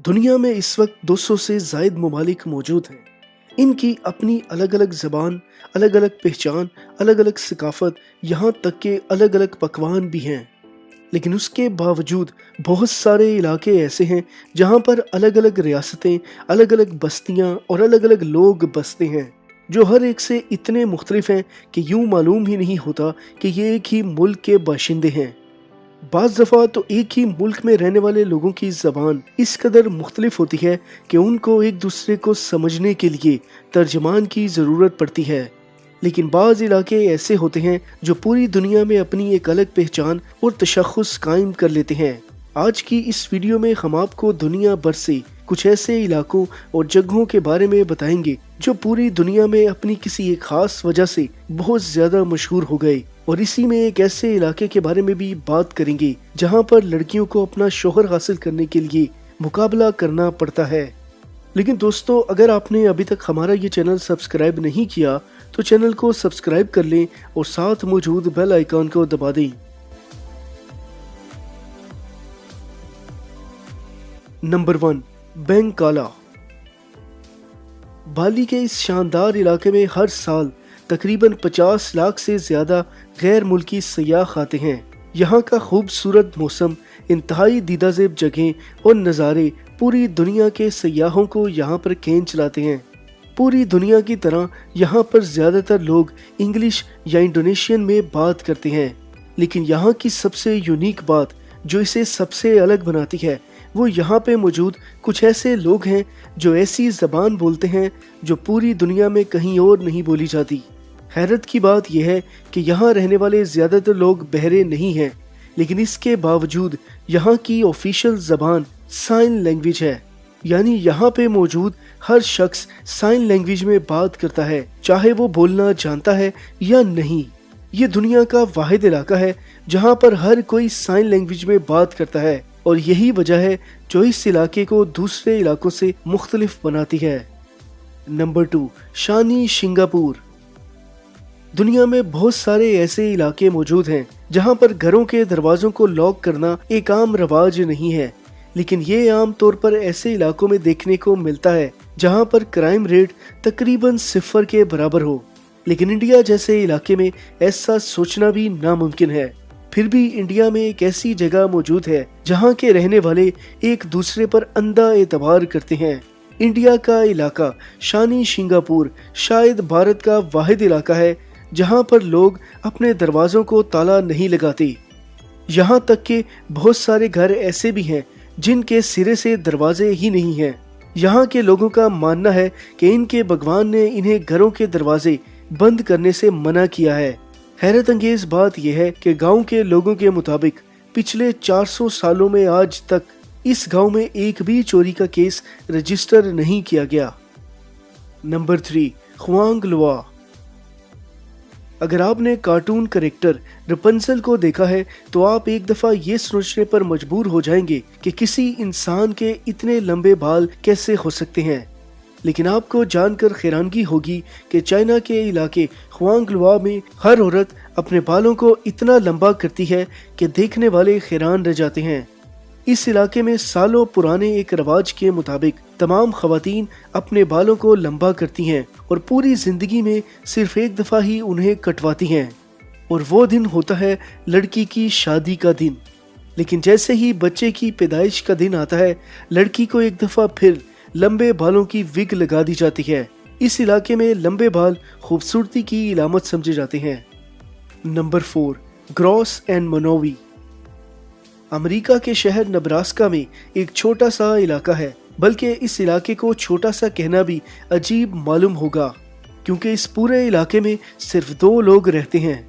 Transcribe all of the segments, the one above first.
دنیا میں اس وقت 200 سے زائد ممالک موجود ہیں۔ ان کی اپنی الگ الگ زبان، الگ الگ پہچان، الگ الگ ثقافت، یہاں تک کہ الگ الگ پکوان بھی ہیں۔ لیکن اس کے باوجود بہت سارے علاقے ایسے ہیں جہاں پر الگ الگ ریاستیں، الگ الگ بستیاں اور الگ الگ لوگ بستے ہیں، جو ہر ایک سے اتنے مختلف ہیں کہ یوں معلوم ہی نہیں ہوتا کہ یہ ایک ہی ملک کے باشندے ہیں۔ بعض دفعہ تو ایک ہی ملک میں رہنے والے لوگوں کی زبان اس قدر مختلف ہوتی ہے کہ ان کو ایک دوسرے کو سمجھنے کے لیے ترجمان کی ضرورت پڑتی ہے۔ لیکن بعض علاقے ایسے ہوتے ہیں جو پوری دنیا میں اپنی ایک الگ پہچان اور تشخص قائم کر لیتے ہیں۔ آج کی اس ویڈیو میں ہم آپ کو دنیا بھر سے کچھ ایسے علاقوں اور جگہوں کے بارے میں بتائیں گے جو پوری دنیا میں اپنی کسی ایک خاص وجہ سے بہت زیادہ مشہور ہو گئے، اور اسی میں ایک ایسے علاقے کے بارے میں بھی بات کریں گے جہاں پر لڑکیوں کو اپنا شوہر حاصل کرنے کے لیے مقابلہ کرنا پڑتا ہے۔ لیکن دوستو، اگر آپ نے ابھی تک ہمارا یہ چینل سبسکرائب نہیں کیا تو چینل کو سبسکرائب کر لیں اور ساتھ موجود بیل آئیکن کو دبا دیں۔ نمبر 1، بینکالا۔ بالی کے اس شاندار علاقے میں ہر سال تقریباً 50 لاکھ سے زیادہ غیر ملکی سیاح آتے ہیں۔ یہاں کا خوبصورت موسم، انتہائی دیدہ زیب جگہیں اور نظارے پوری دنیا کے سیاحوں کو یہاں پر کھینچ لاتے ہیں۔ پوری دنیا کی طرح یہاں پر زیادہ تر لوگ انگلش یا انڈونیشین میں بات کرتے ہیں، لیکن یہاں کی سب سے یونیک بات جو اسے سب سے الگ بناتی ہے وہ یہاں پہ موجود کچھ ایسے لوگ ہیں جو ایسی زبان بولتے ہیں جو پوری دنیا میں کہیں اور نہیں بولی جاتی۔ حیرت کی بات یہ ہے کہ یہاں رہنے والے زیادہ تر لوگ بہرے نہیں ہیں، لیکن اس کے باوجود یہاں کی آفیشل زبان سائن لینگویج ہے، یعنی یہاں پہ موجود ہر شخص سائن لینگویج میں بات کرتا ہے، چاہے وہ بولنا جانتا ہے یا نہیں۔ یہ دنیا کا واحد علاقہ ہے جہاں پر ہر کوئی سائن لینگویج میں بات کرتا ہے، اور یہی وجہ ہے جو اس علاقے کو دوسرے علاقوں سے مختلف بناتی ہے۔ نمبر 2، شانی سنگاپور۔ دنیا میں بہت سارے ایسے علاقے موجود ہیں جہاں پر گھروں کے دروازوں کو لاک کرنا ایک عام رواج نہیں ہے، لیکن یہ عام طور پر ایسے علاقوں میں دیکھنے کو ملتا ہے جہاں پر کرائم ریٹ تقریباً 0 کے برابر ہو۔ لیکن انڈیا جیسے علاقے میں ایسا سوچنا بھی ناممکن ہے۔ پھر بھی انڈیا میں ایک ایسی جگہ موجود ہے جہاں کے رہنے والے ایک دوسرے پر اندھا اعتبار کرتے ہیں۔ انڈیا کا علاقہ شانی سنگاپور شاید بھارت کا واحد علاقہ ہے جہاں پر لوگ اپنے دروازوں کو تالا نہیں لگاتے۔ یہاں تک کہ بہت سارے گھر ایسے بھی ہیں جن کے سرے سے دروازے ہی نہیں ہیں۔ یہاں کے لوگوں کا ماننا ہے کہ ان کے بھگوان نے انہیں گھروں کے دروازے بند کرنے سے منع کیا ہے۔ حیرت انگیز بات یہ ہے کہ گاؤں کے لوگوں کے مطابق پچھلے 400 سالوں میں آج تک اس گاؤں میں ایک بھی چوری کا کیس رجسٹر نہیں کیا گیا۔ نمبر 3، خوانگ لوا۔ اگر آپ نے کارٹون کریکٹر رپنزل کو دیکھا ہے تو آپ ایک دفعہ یہ سوچنے پر مجبور ہو جائیں گے کہ کسی انسان کے اتنے لمبے بال کیسے ہو سکتے ہیں۔ لیکن آپ کو جان کر حیرانگی ہوگی کہ چائنا کے علاقے خوانگ لوا میں ہر عورت اپنے بالوں کو اتنا لمبا کرتی ہے کہ دیکھنے والے حیران رہ جاتے ہیں۔ اس علاقے میں سالوں پرانے ایک رواج کے مطابق تمام خواتین اپنے بالوں کو لمبا کرتی ہیں اور پوری زندگی میں صرف ایک دفعہ ہی انہیں کٹواتی ہیں، اور وہ دن ہوتا ہے لڑکی کی شادی کا دن۔ لیکن جیسے ہی بچے کی پیدائش کا دن آتا ہے، لڑکی کو ایک دفعہ پھر لمبے بالوں کی وگ لگا دی جاتی ہے۔ اس علاقے میں لمبے بال خوبصورتی کی علامت سمجھے جاتے ہیں۔ نمبر 4، گراس اینڈ منوی۔ امریکہ کے شہر نبراسکا میں ایک چھوٹا سا علاقہ ہے، بلکہ اس علاقے کو چھوٹا سا کہنا بھی عجیب معلوم ہوگا کیونکہ اس پورے علاقے میں صرف 2 لوگ رہتے ہیں،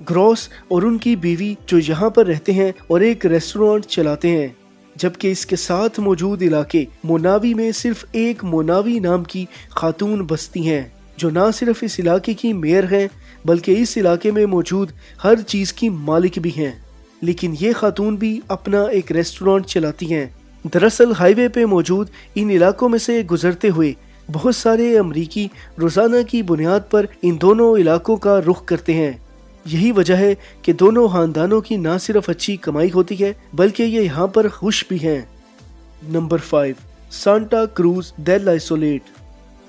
گراس اور ان کی بیوی جو یہاں پر رہتے ہیں اور ایک ریسٹورانٹ چلاتے ہیں، جبکہ اس کے ساتھ موجود علاقے موناوی میں صرف ایک موناوی نام کی خاتون بستی ہیں جو نہ صرف اس علاقے کی میئر ہیں بلکہ اس علاقے میں موجود ہر چیز کی مالک بھی ہیں۔ لیکن یہ خاتون بھی اپنا ایک ریسٹورانٹ چلاتی ہیں۔ دراصل ہائی وے پہ موجود ان علاقوں میں سے گزرتے ہوئے بہت سارے امریکی روزانہ کی بنیاد پر ان دونوں علاقوں کا رخ کرتے ہیں۔ یہی وجہ ہے کہ دونوں خاندانوں کی نہ صرف اچھی کمائی ہوتی ہے بلکہ یہ یہاں پر خوش بھی ہیں۔ نمبر 5، सांता क्रूज डेल आइसोलेट।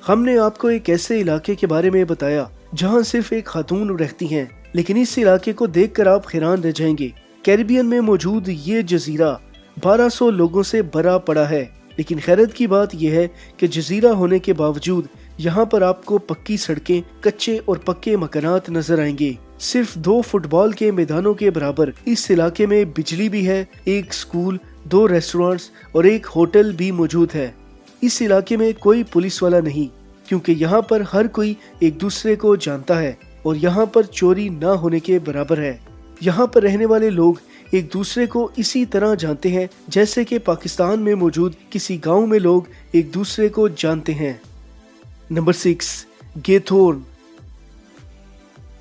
हमने आपको एक ऐसे इलाके के बारे में बताया जहां सिर्फ एक खातून रहती हैं, लेकिन इस इलाके को देखकर आप हैरान रह जाएंगे। कैरिबियन में मौजूद ये जजीरा 1200 लोगों से भरा पड़ा है, लेकिन हैरत की बात यह है कि जजीरा होने के बावजूद यहाँ पर आपको पक्की सड़कें, कच्चे और पक्के मकानात नजर आएंगे। सिर्फ 2 फुटबॉल के मैदानों के बराबर इस इलाके में बिजली भी है, एक स्कूल, 2 रेस्टोरेंट्स और एक होटल भी मौजूद है। इस इलाके में कोई पुलिस वाला नहीं, क्योंकि यहाँ पर हर कोई एक दूसरे को जानता है और यहाँ पर चोरी ना होने के बराबर है। यहाँ पर रहने वाले लोग एक दूसरे को इसी तरह जानते हैं जैसे कि पाकिस्तान में मौजूद किसी गांव में लोग एक दूसरे को जानते हैं। नंबर 6, गेथोर्न।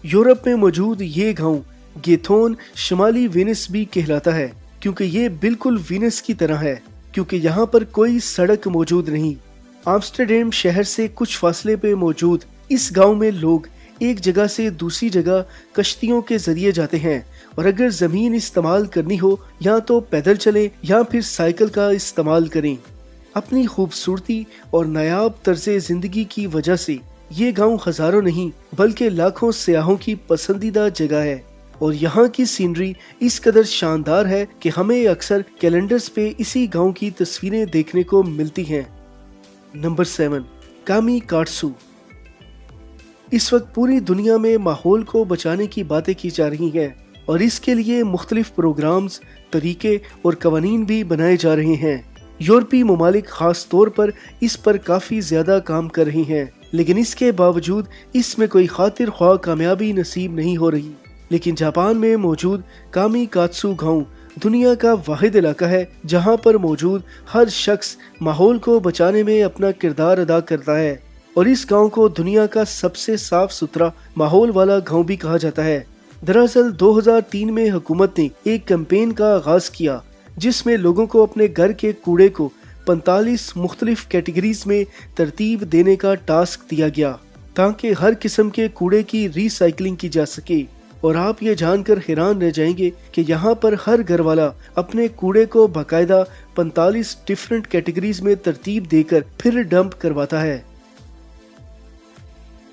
यूरोप में मौजूद ये गांव गेथोन शिमाली वेनिस भी कहलाता है, क्योंकि ये बिल्कुल वेनिस की तरह है, क्योंकि यहाँ पर कोई सड़क मौजूद नहीं। आम्स्टरडैम शहर से कुछ फासले पे मौजूद इस गांव में लोग एक जगह से दूसरी जगह कश्तियों के जरिए जाते हैं, और अगर जमीन इस्तेमाल करनी हो या तो पैदल चलें या फिर साइकिल का इस्तेमाल करें। अपनी खूबसूरती और नायाब तर्ज़े जिंदगी की वजह से ये गांव हजारों नहीं बल्कि लाखों सयाहों की पसंदीदा जगह है, और यहाँ की सीनरी इस कदर शानदार है कि हमें अक्सर कैलेंडर्स पे इसी गांव की तस्वीरें देखने को मिलती हैं। नंबर 7, कामीकाट्सू। इस वक्त पूरी दुनिया में माहौल को बचाने की बातें की जा रही हैं, और इसके लिए मुख्तलिफ प्रोग्राम्स, तरीके और कवानीन भी बनाए जा रहे हैं। यूरोपीय ममालिक खास तौर पर इस पर काफी ज्यादा काम कर रही हैं, लेकिन इसके बावजूद इसमें कोई खातिर ख्वाह कामयाबी नसीब नहीं हो रही। लेकिन जापान में मौजूद कामीकात्सु गांव दुनिया का वाहिद इलाका है जहां पर मौजूद हर शख्स माहौल को बचाने में अपना किरदार अदा करता है, और इस गांव को दुनिया का सबसे साफ सुथरा माहौल वाला गांव भी कहा जाता है। दरअसल 2003 में हुकूमत ने एक कैंपेन का आगाज किया जिसमें लोगों को अपने घर के कूड़े को 45 मुख्तलिफ कैटेगरीज में तरतीब देने का टास्क दिया गया, ताकि हर किस्म के कूड़े की रिसाइकलिंग की जा सके। और आप ये जानकर हैरान रह जाएंगे कि यहाँ पर हर घर वाला अपने कूड़े को बाकायदा 45 डिफरेंट कैटेगरीज में तरतीब देकर फिर डंप करवाता है।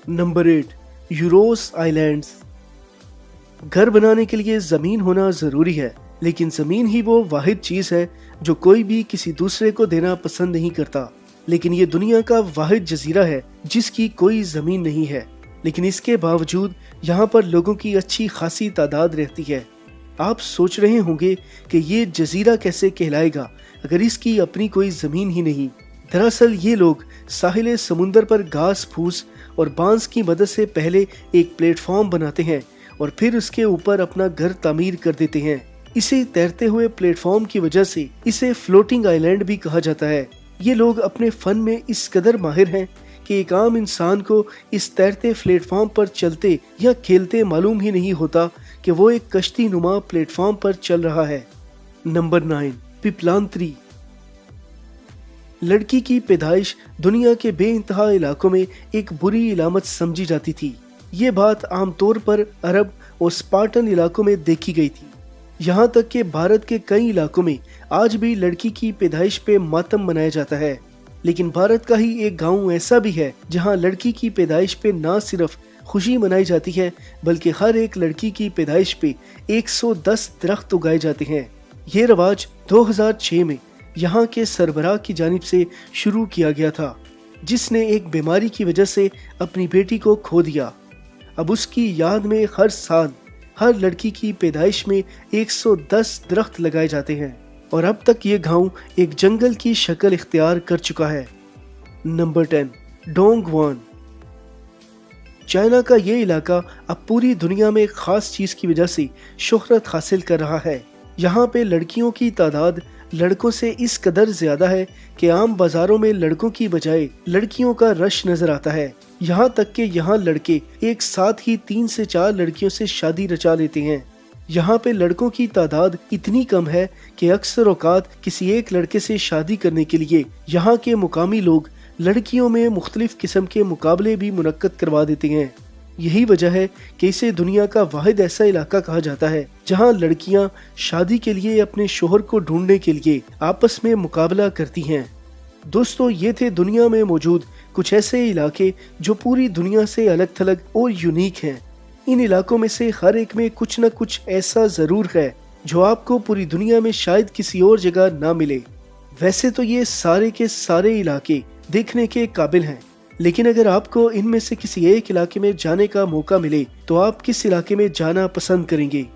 Number 8, Euros islands. घर बनाने के लिए जमीन होना जरूरी है, लेकिन जमीन ही वो वाहिद चीज है जो कोई भी किसी दूसरे को देना पसंद नहीं करता। लेकिन ये दुनिया का वाहिद जजीरा है जिसकी कोई जमीन नहीं है, लेकिन इसके बावजूद यहाँ पर लोगों की अच्छी खासी तादाद रहती है। आप सोच रहे होंगे कि ये जजीरा कैसे कहलाएगा अगर इसकी अपनी कोई जमीन ही नहीं। दरअसल ये लोग साहिल समुंदर पर घास फूस और बांस की मदद से पहले एक प्लेटफॉर्म बनाते हैं और फिर उसके ऊपर अपना घर तामीर कर देते हैं। इसे तैरते हुए प्लेटफॉर्म की वजह से इसे फ्लोटिंग आइलैंड भी कहा जाता है। ये लोग अपने फन में इस कदर माहिर हैं कि एक आम इंसान को इस तैरते प्लेटफॉर्म पर चलते या खेलते मालूम ही नहीं होता कि वो एक कश्ती नुमा प्लेटफॉर्म पर चल रहा है। नंबर 9, पिपलांत्री। लड़की की पैदाइश दुनिया के बेइंतहा इलाकों में एक बुरी इलामत समझी जाती थी। ये बात आमतौर पर अरब और स्पार्टन इलाकों में देखी गई थी। यहाँ तक कि भारत के कई इलाकों में आज भी लड़की की पैदाइश पे मातम मनाया जाता है। लेकिन भारत का ही एक गांव ऐसा भी है जहाँ लड़की की पैदाइश पे ना सिर्फ खुशी मनाई जाती है बल्कि हर एक लड़की की पैदाइश पे 110 दरख्त उगाए जाते हैं। ये रवाज 2006 में यहाँ के सरबराह की जानिब से शुरू किया गया था, जिसने एक बीमारी की वजह से अपनी बेटी को खो दिया। अब उसकी याद में हर साल हर लड़की की पैदाइश में 110 दरख्त लगाए जाते हैं, और अब तक ये गांव एक जंगल की शक्ल इख्तियार कर चुका है। नंबर 10, डोंगवान। चाइना का ये इलाका अब पूरी दुनिया में एक खास चीज की वजह से शोहरत हासिल कर रहा है। यहाँ पे लड़कियों की तादाद लड़कों से इस कदर ज्यादा है कि आम बाजारों में लड़कों की बजाय लड़कियों का रश नजर आता है। यहाँ तक कि यहाँ लड़के एक साथ ही 3 से 4 लड़कियों से शादी रचा लेते हैं। यहाँ पे लड़कों की तादाद इतनी कम है कि अक्सर औकात किसी एक लड़के से शादी करने के लिए यहाँ के मुकामी लोग लड़कियों में मुख्तलिफ किस्म के मुकाबले भी मुनक्कद करवा देते हैं। यही वजह है कि इसे दुनिया का वाहिद ऐसा इलाका कहा जाता है जहाँ लड़कियाँ शादी के लिए अपने शोहर को ढूंढने के लिए आपस में मुकाबला करती हैं। दोस्तों ये थे दुनिया में मौजूद कुछ ऐसे इलाके जो पूरी दुनिया से अलग थलग और यूनिक हैं। इन इलाकों में से हर एक में कुछ न कुछ ऐसा जरूर है जो आपको पूरी दुनिया में शायद किसी और जगह ना मिले। वैसे तो ये सारे के सारे इलाके देखने के काबिल हैं, लेकिन अगर आपको इनमें से किसी एक इलाके में जाने का मौका मिले तो आप किस इलाके में जाना पसंद करेंगे?